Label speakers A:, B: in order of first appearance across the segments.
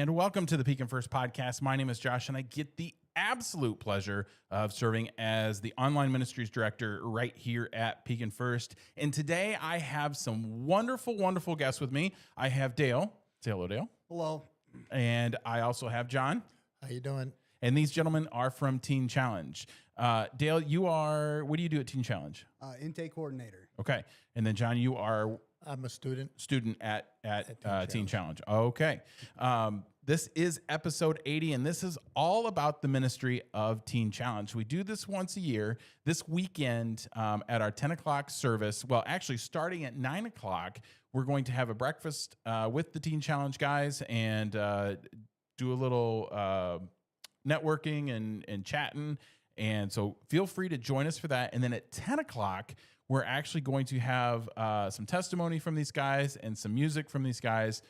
A: and welcome to the Pekin First podcast. My name is Josh, and I get the absolute pleasure of serving as the online ministries director right here at Pekin First. And today I have some wonderful, wonderful guests with me. I have Dale. Say hello, Dale.
B: Hello.
A: And I also have John.
B: How you doing?
A: And these gentlemen are from Teen Challenge. Dale, what do you do at Teen Challenge?
B: Intake coordinator.
A: Okay. And then John, you are
B: I'm a student.
A: at Teen
B: Challenge.
A: Challenge. Okay. This is episode 80, and this is all about the ministry of Teen Challenge. We do this once a year. This weekend at our 10 o'clock service, well, actually starting at 9 o'clock, we're going to have a breakfast with the Teen Challenge guys and do a little networking and chatting. And so feel free to join us for that. And then at 10 o'clock, we're actually going to have some testimony from these guys and some music from these guys.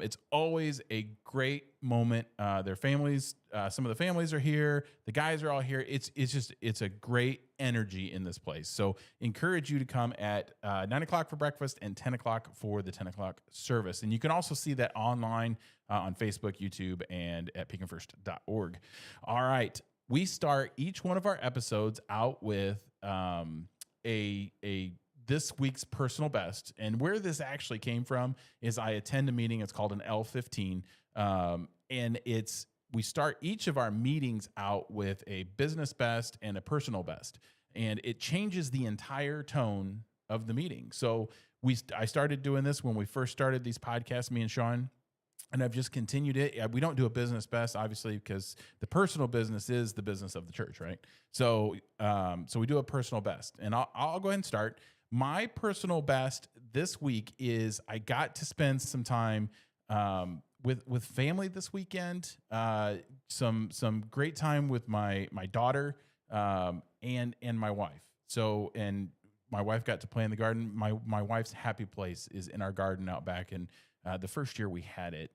A: It's always a great moment. Their families, some of the families are here. The guys are all here. It's a great energy in this place. So encourage you to come at 9 o'clock for breakfast and 10 o'clock for the 10 o'clock service. And you can also see that online on Facebook, YouTube, and at pekinfirst.org. All right. We start each one of our episodes out with this week's personal best. And where this actually came from is I attend a meeting. It's called an L15. And we start each of our meetings out with a business best and a personal best. And it changes the entire tone of the meeting. So I started doing this when we first started these podcasts, me and Sean. And I've just continued it. We don't do a business best, obviously, because the personal business is the business of the church, right? So we do a personal best. And I'll go ahead and start. My personal best this week is I got to spend some time with family this weekend. Some great time with my daughter and my wife. So and my wife got to play in the garden. My wife's happy place is in our garden out back. And the first year we had it.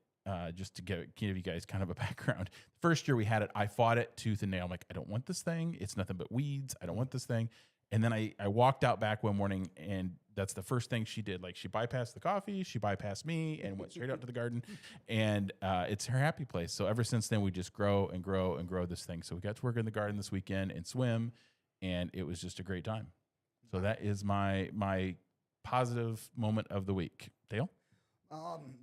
A: Just to give you guys kind of a background. First year we had it, I fought it tooth and nail. I'm like, I don't want this thing. It's nothing but weeds. I don't want this thing. And then I walked out back one morning, and that's the first thing she did. Like, she bypassed the coffee, she bypassed me, and went straight out to the garden. And it's her happy place. So ever since then, we just grow and grow and grow this thing. So we got to work in the garden this weekend and swim, and it was just a great time. So that is my positive moment of the week. Dale?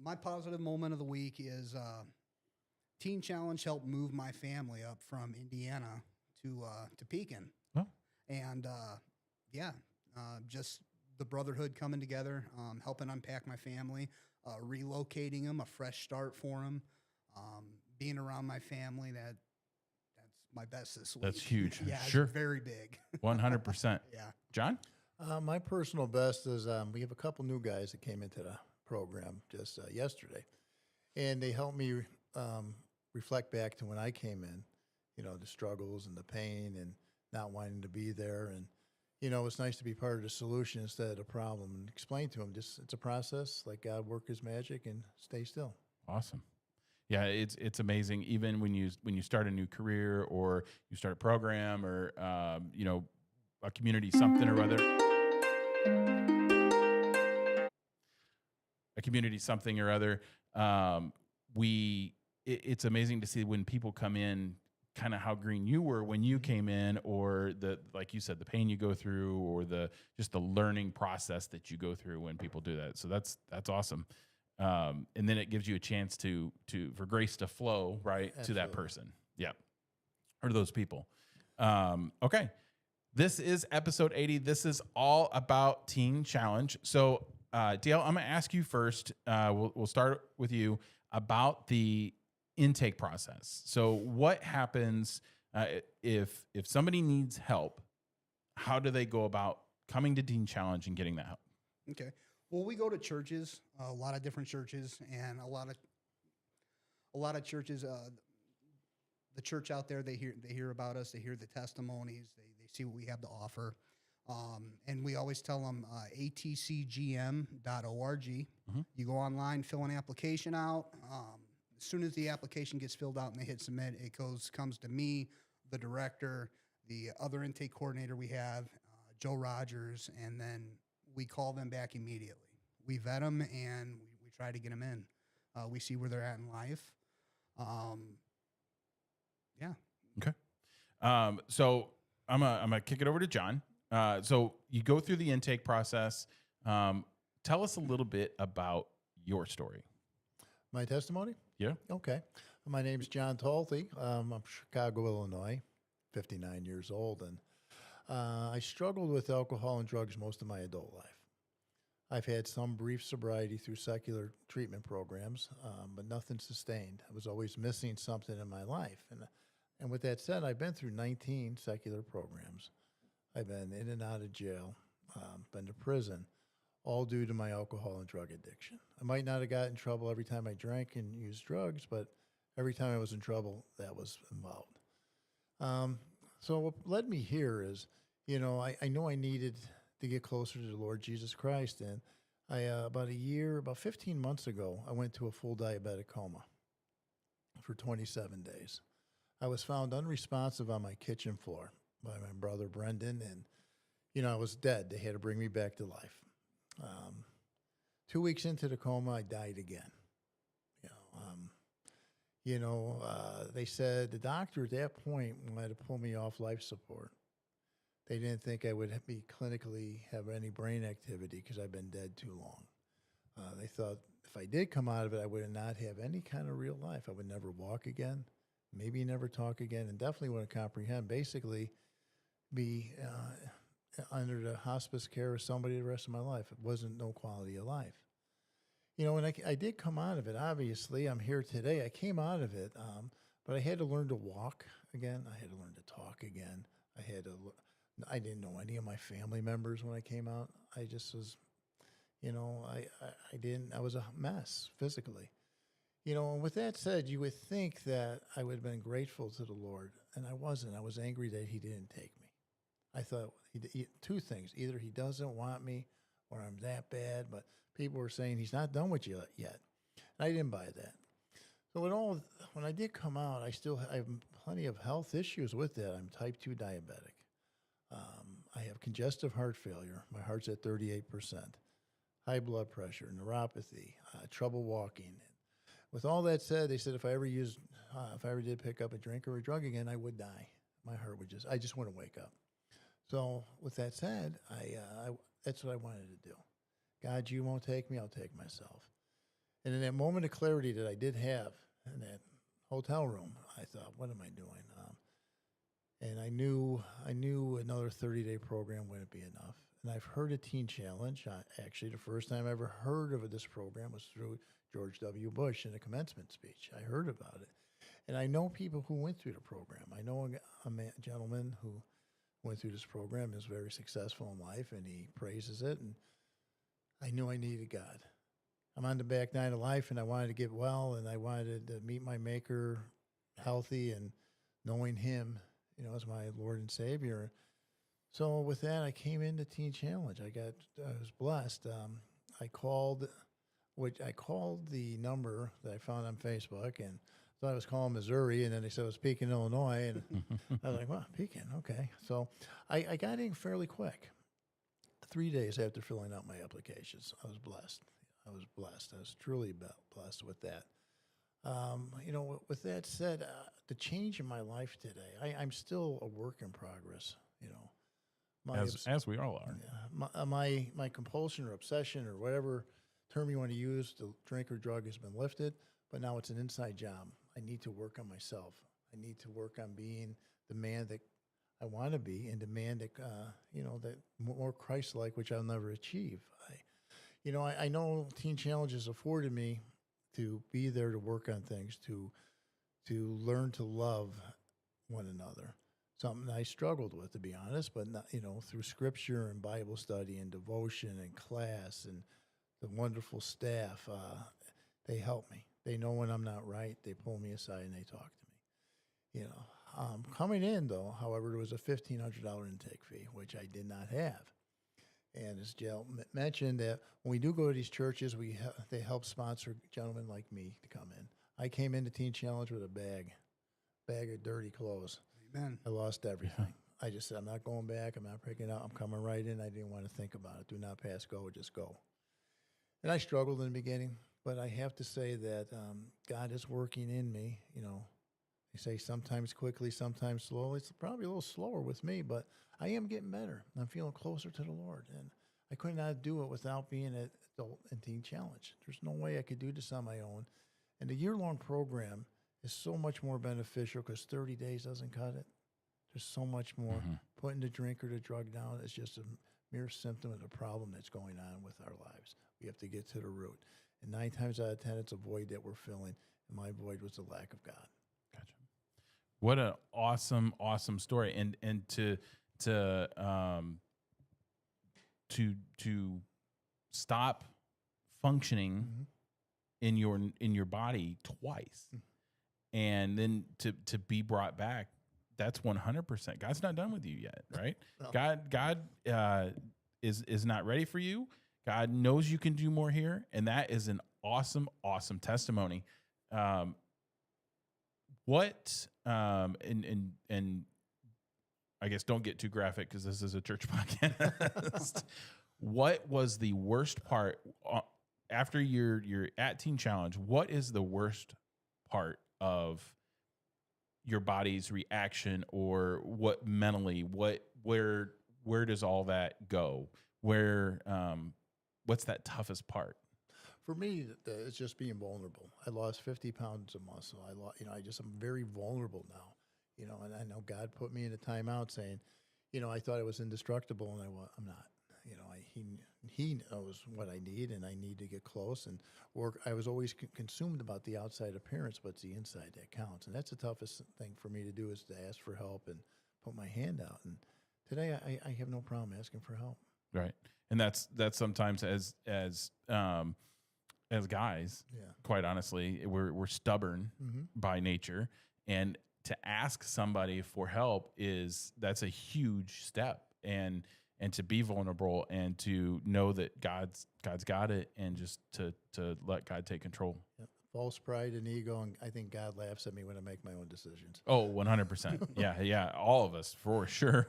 B: My positive moment of the week is Teen Challenge helped move my family up from Indiana to Pekin.
A: Oh.
B: And just the brotherhood coming together, helping unpack my family, relocating them, a fresh start for them, being around my family. That's my best this week.
A: That's huge.
B: Yeah,
A: sure.
B: It's very big.
A: 100%.
B: Yeah.
A: John?
C: My personal best is we have a couple new guys that came into the program just yesterday, and they helped me reflect back to when I came in, the struggles and the pain and not wanting to be there. And, it's nice to be part of the solution instead of the problem, and explain to them just it's a process, like God work his magic, and stay still.
A: Awesome. Yeah, it's amazing. Even when you start a new career or you start a program or, a community something or other. It's amazing to see when people come in, kind of how green you were when you came in, or like you said, the pain you go through, or just the learning process that you go through when people do that. So that's awesome. And then it gives you a chance for grace to flow right
C: Absolutely.
A: to that person. Yeah. Or those people. Okay. This is episode 80. This is all about Teen Challenge. So, Dale, I'm going to ask you first. We'll start with you about the intake process. So what happens if somebody needs help? How do they go about coming to Teen Challenge and getting that help?
B: Okay. Well, we go to churches, a lot of different churches, and a lot of churches. The church out there, they hear about us, they hear the testimonies, they see what we have to offer, and we always tell them atcgm.org.
A: Mm-hmm.
B: You go online, fill an application out. As soon as the application gets filled out and they hit submit, it comes to me, the director, the other intake coordinator we have, Joe Rogers, and then we call them back immediately. We vet them and we try to get them in. We see where they're at in life. Yeah.
A: So I'm gonna kick it over to John. So you go through the intake process. Tell us a little bit about your story.
C: My testimony?
A: Yeah.
C: Okay. My name's John Talty. I'm from Chicago, Illinois, 59 years old, and I struggled with alcohol and drugs most of my adult life. I've had some brief sobriety through secular treatment programs, but nothing sustained. I was always missing something in my life. And with that said, I've been through 19 secular programs. I've been in and out of jail, been to prison, all due to my alcohol and drug addiction. I might not have got in trouble every time I drank and used drugs, but every time I was in trouble, that was involved. So what led me here is, I know I needed to get closer to the Lord Jesus Christ. And about 15 months ago, I went to a full diabetic coma for 27 days. I was found unresponsive on my kitchen floor by my brother Brendan, and, I was dead. They had to bring me back to life. 2 weeks into the coma, I died again. They said the doctor at that point wanted to pull me off life support. They didn't think I would be clinically have any brain activity because I've been dead too long. They thought if I did come out of it, I would not have any kind of real life. I would never walk again, maybe never talk again, and definitely wouldn't comprehend. Basically, be under the hospice care of somebody the rest of my life. It wasn't no quality of life. When I did come out of it, obviously, I'm here today. I came out of it, but I had to learn to walk again. I had to learn to talk again. I didn't know any of my family members when I came out. I just was, I was a mess physically. And with that said, you would think that I would have been grateful to the Lord, and I wasn't. I was angry that he didn't take me. I thought two things. Either he doesn't want me or I'm that bad, but people were saying he's not done with you yet. And I didn't buy that. So when I did come out, I have plenty of health issues with that. I'm type 2 diabetic. I have congestive heart failure. My heart's at 38%. High blood pressure, neuropathy, trouble walking. With all that said, they said if I ever did pick up a drink or a drug again, I would die. My heart I just wouldn't wake up. So with that said, that's what I wanted to do. God, you won't take me, I'll take myself. And in that moment of clarity that I did have in that hotel room, I thought, what am I doing? And I knew another 30-day program wouldn't be enough. And I've heard a Teen Challenge. Actually, the first time I ever heard of this program was through George W. Bush in a commencement speech. I heard about it. And I know people who went through the program. I know a gentleman who went through this program, is very successful in life, and he praises it. And I knew I needed God. I'm on the back nine of life, and I wanted to get well, and I wanted to meet my Maker healthy and knowing him, as my Lord and Savior. So with that, I came into Teen Challenge. I was blessed. I called the number that I found on Facebook, and thought I was calling Missouri, and then they said it was Pekin, Illinois, and I was like, well, Pekin, okay. So I got in fairly quick. 3 days after filling out my applications, I was blessed. I was truly blessed with that. With that said, the change in my life today, I'm still a work in progress.
A: As we all are.
C: My compulsion or obsession or whatever term you want to use to drink or drug has been lifted, but now it's an inside job. I need to work on myself. I need to work on being the man that I want to be and the man that, that more Christ-like, which I'll never achieve. I know Teen Challenge has afforded me to be there to work on things, to learn to love one another. Something I struggled with, to be honest, but not, through scripture and Bible study and devotion and class and the wonderful staff, they help me. They know when I'm not right. They pull me aside and they talk to me. Coming in, though, however, there was a $1,500 intake fee, which I did not have. And as Jill mentioned, that when we do go to these churches, they help sponsor gentlemen like me to come in. I came into Teen Challenge with a bag of dirty clothes.
B: Amen.
C: I lost everything. I just said, I'm not going back. I'm not picking up. I'm coming right in. I didn't want to think about it. Do not pass go, just go. And I struggled in the beginning, But I have to say that God is working in me. You know, they say sometimes quickly, sometimes slowly. It's probably a little slower with me, but I am getting better. I'm feeling closer to the Lord. And I could not do it without being at Adult and Teen Challenge. There's no way I could do this on my own. And the year-long program is so much more beneficial because 30 days doesn't cut it. There's so much more. Putting the drink or the drug down is just a mere symptom of the problem that's going on with our lives. We have to get to the root. And 9 times out of 10, it's a void that we're filling. And my void was the lack of God.
A: Gotcha. What an awesome, awesome story. And to stop functioning in your body twice, and then to be brought back, that's 100%. God's not done with you yet, right?
C: No.
A: God is not ready for you. God knows you can do more here, and that is an awesome, awesome testimony. And I guess don't get too graphic because this is a church podcast. What was the worst part after you're at Teen Challenge? What is the worst part of your body's reaction, or what mentally? Where does all that go? What's that toughest part?
C: For me, it's just being vulnerable. I lost 50 pounds of muscle. I'm very vulnerable now. You know, and I know God put me in a timeout saying, you know, I thought I was indestructible, and I'm not. You know, he knows what I need, and I need to get close and work. I was always consumed about the outside appearance, but it's the inside that counts. And that's the toughest thing for me to do, is to ask for help and put my hand out. And today I have no problem asking for help.
A: Right. And that's sometimes as guys, quite honestly, we're stubborn by nature, and to ask somebody for help that's a huge step, and to be vulnerable and to know that God's got it, and just to let God take control.
C: Yep. False pride and ego, and I think God laughs at me when I make my own decisions.
A: Oh, 100%. Yeah, all of us, for sure,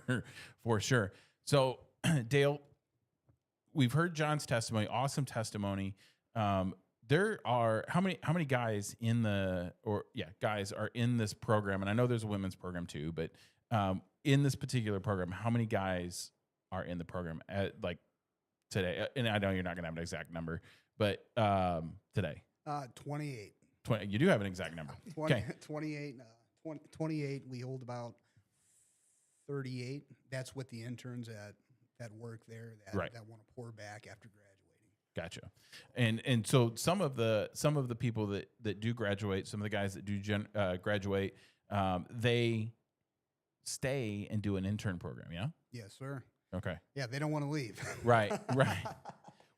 A: for sure. So, Dale, we've heard John's testimony, awesome testimony. There are how many guys guys are in this program? And I know there's a women's program too, but in this particular program, how many guys are in the program today? And I know you're not going to have an exact number, but today,
B: 28.
A: 20. You do have an exact number.
B: 28. 28. We hold about 38. That's with the interns that work there that want to pour back after graduating.
A: Gotcha. And so some of the people that do graduate, some of the guys that do graduate, they stay and do an intern program. Yeah.
B: Yes, sir.
A: Okay.
B: Yeah, they don't want to leave.
A: Right.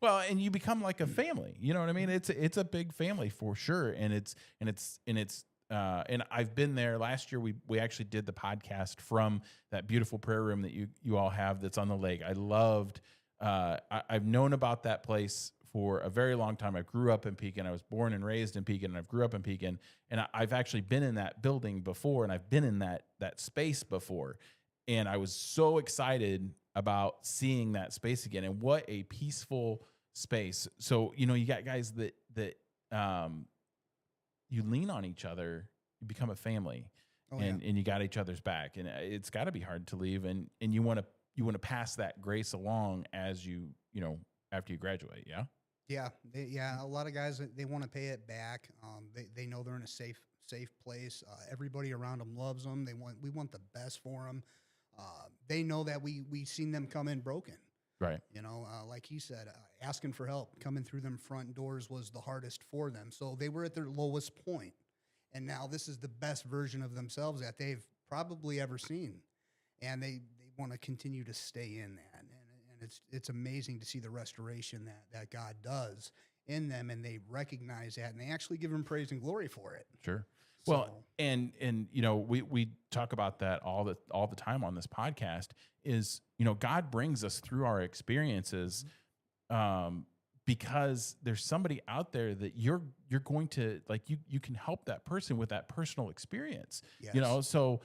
A: Well, and you become like a family. You know what I mean? It's a big family for sure, and I've been there. Last year we actually did the podcast from that beautiful prayer room that you all have that's on the lake. I loved. I've known about that place for a very long time. I grew up in Pekin. I was born and raised in Pekin, and I've grew up in Pekin. And I've actually been in that building before, and I've been in that space before. And I was so excited about seeing that space again. And what a peaceful space. So, you know, you got guys that you lean on each other, you become a family, and you got each other's back. And it's got to be hard to leave. And you want to pass that grace along as you know, after you graduate. Yeah.
B: Yeah. A lot of guys, they want to pay it back. They know they're in a safe place. Everybody around them loves them. We want the best for them. They know that we seen them come in broken.
A: Right.
B: You know, like he said, asking for help, coming through them front doors was the hardest for them. So they were at their lowest point. And now this is the best version of themselves that they've probably ever seen. And they want to continue to stay in that. And it's amazing to see the restoration that God does in them, and they recognize that, and they actually give him praise and glory for it.
A: Sure. Well, and you know, we talk about that all the time on this podcast, is, you know, God brings us through our experiences because there's somebody out there that you're going to, like, you can help that person with that personal experience.
B: Yes.
A: You know, so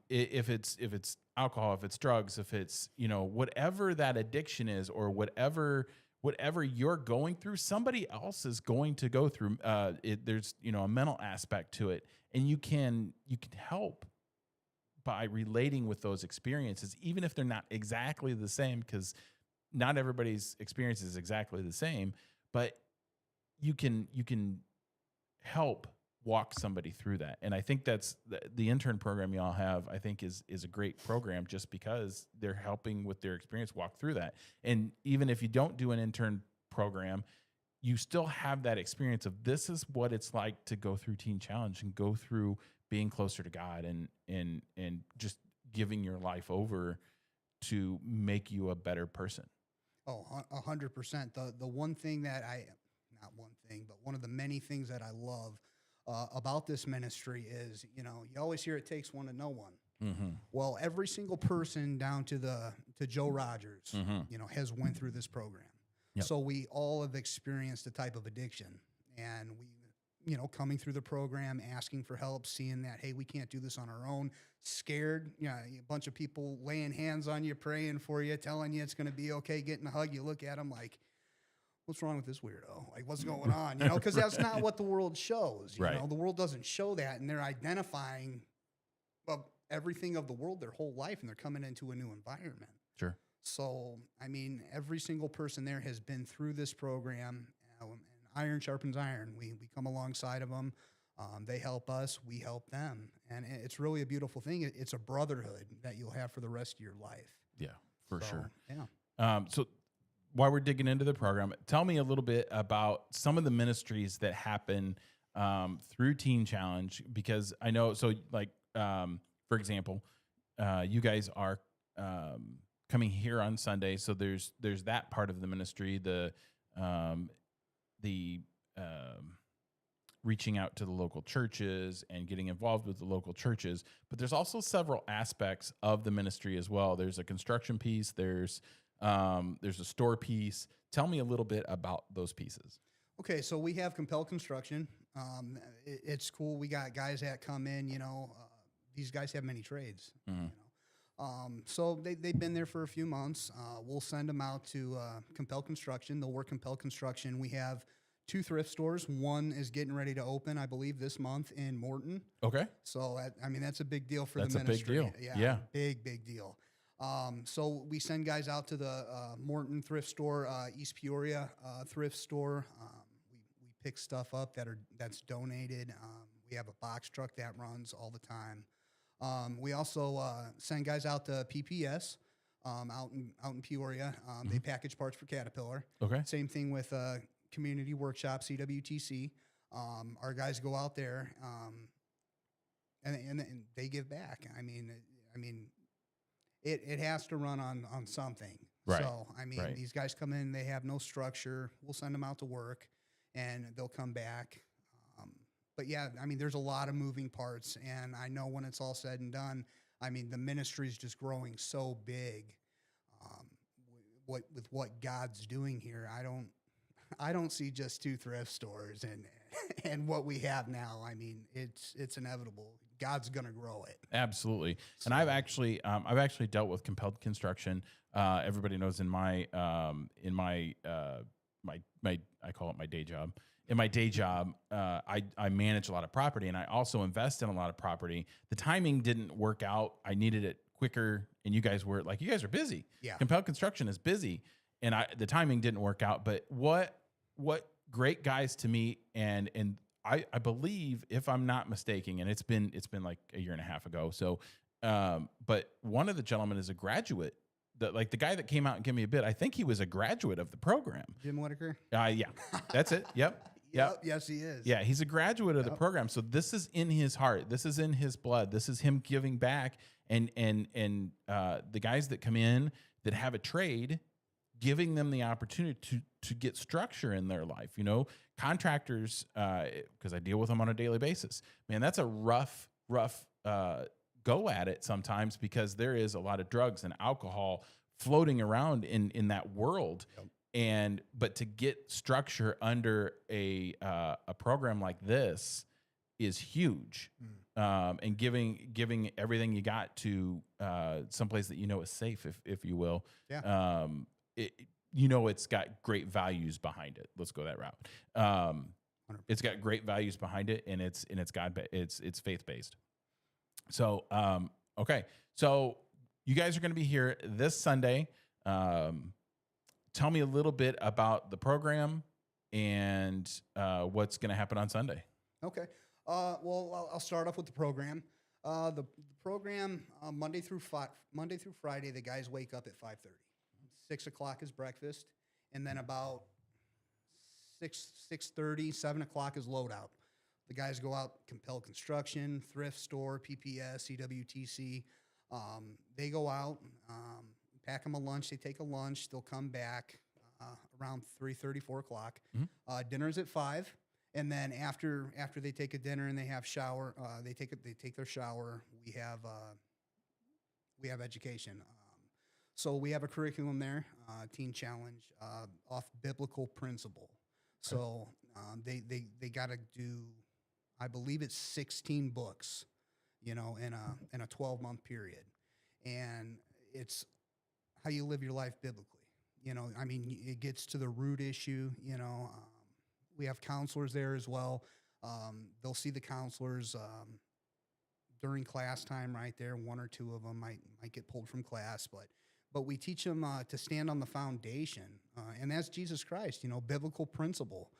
A: if it's alcohol, if it's drugs, if it's, you know, whatever that addiction is, or whatever whatever you're going through, somebody else is going to go through. There's a mental aspect to it, and you can help by relating with those experiences, even if they're not exactly the same, because not everybody's experience is exactly the same. But you can help walk somebody through that. And I think that's the intern program y'all have, I think is a great program, just because they're helping with their experience walk through that. And even if you don't do an intern program, you still have that experience of this is what it's like to go through Teen Challenge and go through being closer to God and just giving your life over to make you a better person.
B: Oh, 100%. The one thing that not one thing, but one of the many things that I love about this ministry is, you always hear it takes one to know one.
A: Mm-hmm.
B: Well, every single person down to Joe Rogers, has went through this program.
A: Yep.
B: So we all have experienced a type of addiction, and we, coming through the program, asking for help, seeing that, hey, we can't do this on our own, scared, a bunch of people laying hands on you, praying for you, telling you it's going to be okay, getting a hug. You look at them like, what's wrong with this weirdo? Like, what's going on? Because that's not what the world shows.
A: Right.
B: The world doesn't show that, and they're identifying everything of the world their whole life, and they're coming into a new environment.
A: Sure.
B: So, every single person there has been through this program, and iron sharpens iron. We come alongside of them. They help us. We help them. And it's really a beautiful thing. It's a brotherhood that you'll have for the rest of your life.
A: Yeah, for sure.
B: Yeah.
A: So while we're digging into the program, tell me a little bit about some of the ministries that happen through Teen Challenge, because I know, for example, you guys are coming here on Sunday, so there's that part of the ministry, the reaching out to the local churches and getting involved with the local churches, but there's also several aspects of the ministry as well. There's a construction piece, there's a store piece. Tell me a little bit about those pieces.
B: Okay, so we have Compel Construction. It's cool. We got guys that come in, these guys have many trades.
A: Mm-hmm.
B: So they've been there for a few months. We'll send them out to Compel Construction. They'll work Compel Construction. We have 2 thrift stores. One is getting ready to open, I believe, this month in Morton.
A: Okay.
B: So, that's a big deal for
A: That's
B: the ministry.
A: a big deal. Yeah.
B: Big deal. So we send guys out to the Morton thrift store, East Peoria thrift store. We pick stuff up that's donated. We have a box truck that runs all the time. We also send guys out to PPS out in Peoria. They package parts for Caterpillar.
A: Okay.
B: Same thing with Community Workshop, CWTC. Our guys go out there and they give back. It has to run on something.
A: Right.
B: So,
A: Right.
B: These guys come in, they have no structure. We'll send them out to work, and they'll come back. But yeah, there's a lot of moving parts, and I know when it's all said and done, the ministry is just growing so big. With what God's doing here, I don't see just 2 thrift stores and what we have now. It's inevitable. God's gonna grow it.
A: Absolutely. And I've actually dealt with Compelled Construction. Everybody knows in my I call it my day job. In my day job, I manage a lot of property, and I also invest in a lot of property. The timing didn't work out. I needed it quicker, and you guys are busy.
B: Yeah.
A: Compelled Construction is busy, and the timing didn't work out. But what great guys to meet, and I believe, if I'm not mistaken, and it's been like a year and a half ago. So, but one of the gentlemen is a graduate. The guy that came out and gave me a bid, I think he was a graduate of the program.
B: Jim Whitaker?
A: Yeah, that's it. Yep.
B: Yes, he is.
A: Yeah, he's a graduate of the program. So this is in his heart. This is in his blood. This is him giving back. And the guys that come in that have a trade, giving them the opportunity to get structure in their life. Contractors, because I deal with them on a daily basis. Man, that's a rough go at it sometimes, because there is a lot of drugs and alcohol floating around in that world. Yep. But to get structure under a program like this is huge. And giving everything you got to someplace that is safe, if you will.
B: Yeah.
A: it's got great values behind it. Let's go that route. It's got great values behind it, and it's it's faith based. So okay, so you guys are going to be here this Sunday. Tell me a little bit about the program and what's going to happen on Sunday.
B: Okay. Well, I'll start off with the program. The program Monday through Friday, the guys wake up at 5:30. 6 o'clock is breakfast, and then about 6:30, 7 o'clock is loadout. The guys go out, Compel Construction, Thrift Store, PPS, CWTC. They go out, pack them a lunch. They take a lunch. They'll come back around 3:30, 4 o'clock. Dinner's at 5. And then after they take a dinner and they have shower, they take their shower. We have education. So we have a curriculum there, Teen Challenge, off biblical principle. So they got to do, I believe it's 16 books, in a 12-month period, and it's how you live your life biblically. It gets to the root issue. We have counselors there as well. They'll see the counselors during class time right there. One or two of them might get pulled from class, but we teach them to stand on the foundation, and that's Jesus Christ, biblical principle.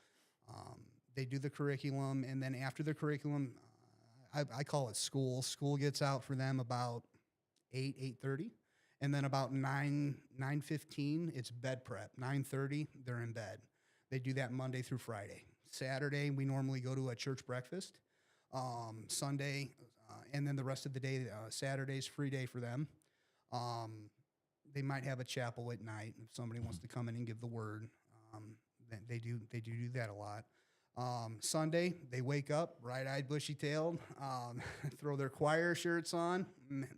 B: They do the curriculum, and then after the curriculum, I call it school. School gets out for them about 8:30, and then about 9:15, it's bed prep. 9:30, they're in bed. They do that Monday through Friday. Saturday, we normally go to a church breakfast. Sunday, and then the rest of the day, Saturday's free day for them. They might have a chapel at night if somebody wants to come in and give the word. They do that a lot. Sunday, they wake up bright-eyed, bushy-tailed, throw their choir shirts on,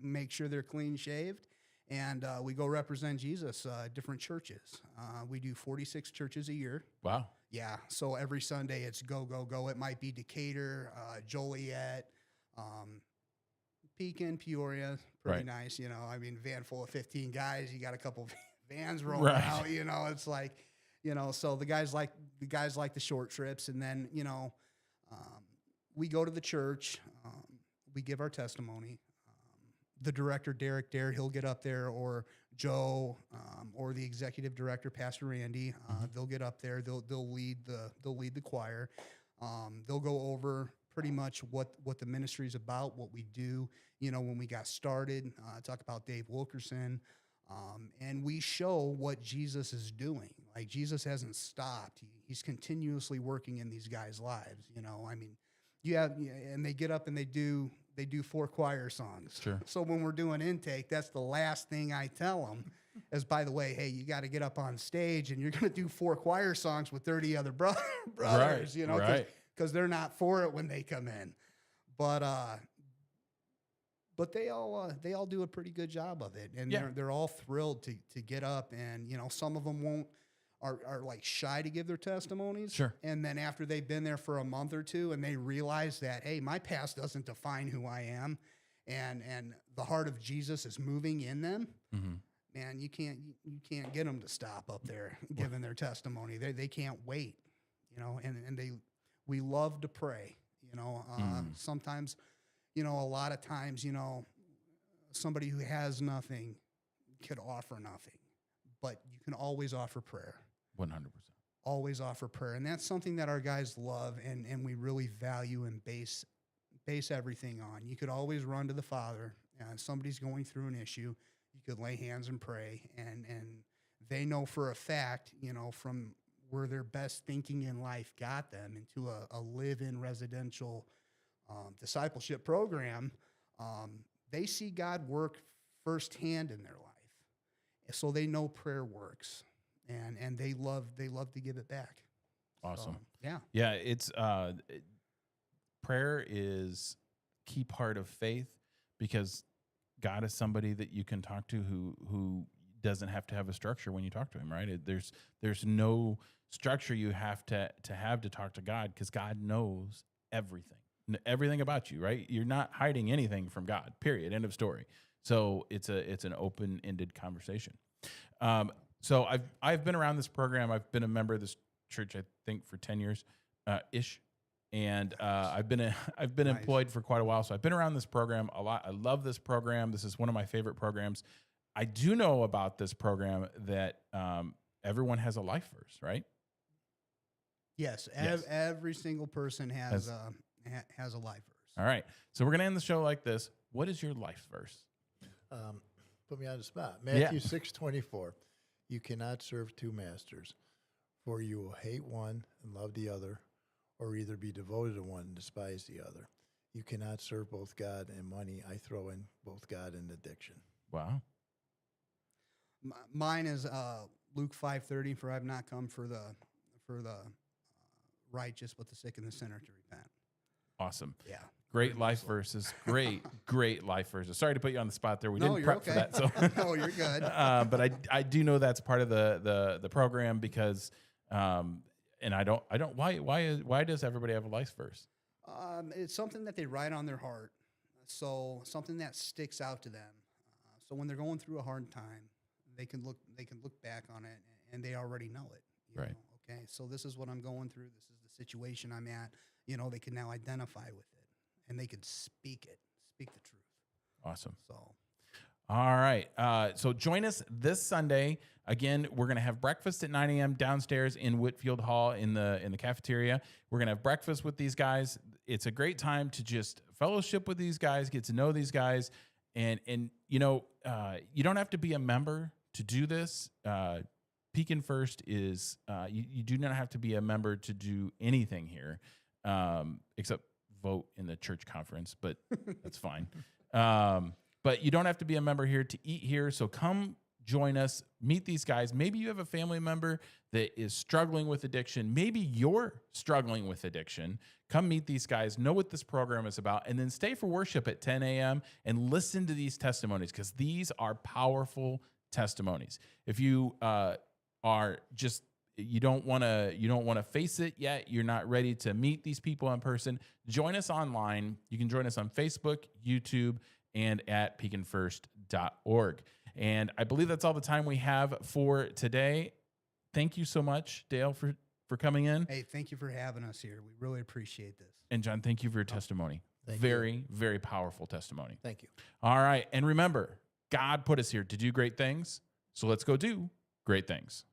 B: make sure they're clean-shaved, and we go represent Jesus, different churches. We do 46 churches a year.
A: Wow.
B: Yeah, so every Sunday it's go, go, go. It might be Decatur, Joliet, Pekin, Peoria, pretty nice, van full of 15 guys. You got a couple vans rolling out, it's like, so the guys like the short trips. And then, we go to the church, we give our testimony. The director, Derek Dare, he'll get up there, or Joe, or the executive director, Pastor Randy. They'll get up there. They'll lead the choir. They'll go over pretty much what the ministry is about, what we do. When we got started, talk about Dave Wilkerson, and we show what Jesus is doing. Like, Jesus hasn't stopped. He's continuously working in these guys' lives. And they get up and they do 4 choir songs.
A: Sure.
B: So when we're doing intake, that's the last thing I tell them is, by the way, hey, you got to get up on stage and you're going to do 4 choir songs with 30 other brothers, because they're not for it when they come in. But they all do a pretty good job of it, and they're all thrilled to get up. And some of them are like shy to give their testimonies.
A: Sure.
B: And then after they've been there for a month or two, and they realize that, hey, my past doesn't define who I am, and the heart of Jesus is moving in them.
A: Mm-hmm.
B: Man, you can't get them to stop up there giving their testimony. They can't wait. And we love to pray. Sometimes. A lot of times, somebody who has nothing could offer nothing, but you can always offer prayer.
A: 100%.
B: Always offer prayer. And that's something that our guys love and we really value and base everything on. You could always run to the Father. Somebody's going through an issue. You could lay hands and pray. And they know for a fact, from where their best thinking in life got them into a live-in residential discipleship program, they see God work firsthand in their life, so they know prayer works, and they love to give it back.
A: Awesome.
B: So,
A: yeah. It's prayer is key part of faith, because God is somebody that you can talk to who doesn't have to have a structure when you talk to him. Right? There's no structure you have to talk to God, because God knows everything about you, right? You're not hiding anything from God, period, end of story. So it's an open-ended conversation. So I've been around this program. I've been a member of this church, I think, for 10 years ish. And I've been
B: Nice.
A: employed for quite a while. So I've been around this program a lot. I love this program. This is one of my favorite programs. I do know about this program that everyone has a life verse, right?
B: Yes,
A: Yes.
B: every single person has a life verse.
A: All right. So we're going to end the show like this. What is your life verse?
C: Put me on the spot.
A: Yeah.
C: Matthew 6:24. You cannot serve two masters, for you will hate one and love the other, or either be devoted to one and despise the other. You cannot serve both God and money. I throw in both God and addiction.
A: Wow.
B: Mine is Luke 5:30. For I have not come for the righteous, but the sick and the sinner to repent.
A: Awesome.
B: Yeah.
A: Great life verses. Great life verses. Sorry to put you on the spot there. We
B: No,
A: didn't
B: you're
A: prep for
B: okay.
A: that. So
B: No, you're good.
A: But I do know that's part of the program because and I don't why does everybody have a life verse?
B: It's something that they write on their heart, so something that sticks out to them. So when they're going through a hard time, they can look back on it and they already know it. you
A: Right.
B: know, okay, so this is what I'm going through. This is the situation I'm at. They can now identify with it and they can speak the truth.
A: Awesome.
B: So
A: All right. So join us this Sunday. Again, we're going to have breakfast at 9 a.m. downstairs in Whitfield Hall in the cafeteria. We're going to have breakfast with these guys. It's a great time to just fellowship with these guys, get to know these guys, and you don't have to be a member to do this. Pekin First is you do not have to be a member to do anything here, except vote in the church conference, but that's fine. But you don't have to be a member here to eat here. So come join us, meet these guys. Maybe you have a family member that is struggling with addiction. Maybe you're struggling with addiction. Come meet these guys, know what this program is about, and then stay for worship at 10 a.m. and listen to these testimonies because these are powerful testimonies. If you are just you don't want to face it yet, you're not ready to meet these people in person, join us online. You can join us on Facebook, YouTube, and at pekinfirst.org. And I believe that's all the time we have for today. Thank you so much, Dale, for coming in.
B: hey, thank you for having us here. We really appreciate this.
A: And John, thank you for your testimony.
C: Thank you.
A: Very, very powerful testimony.
C: Thank you.
A: All right. And remember, God put us here to do great things. So let's go do great things.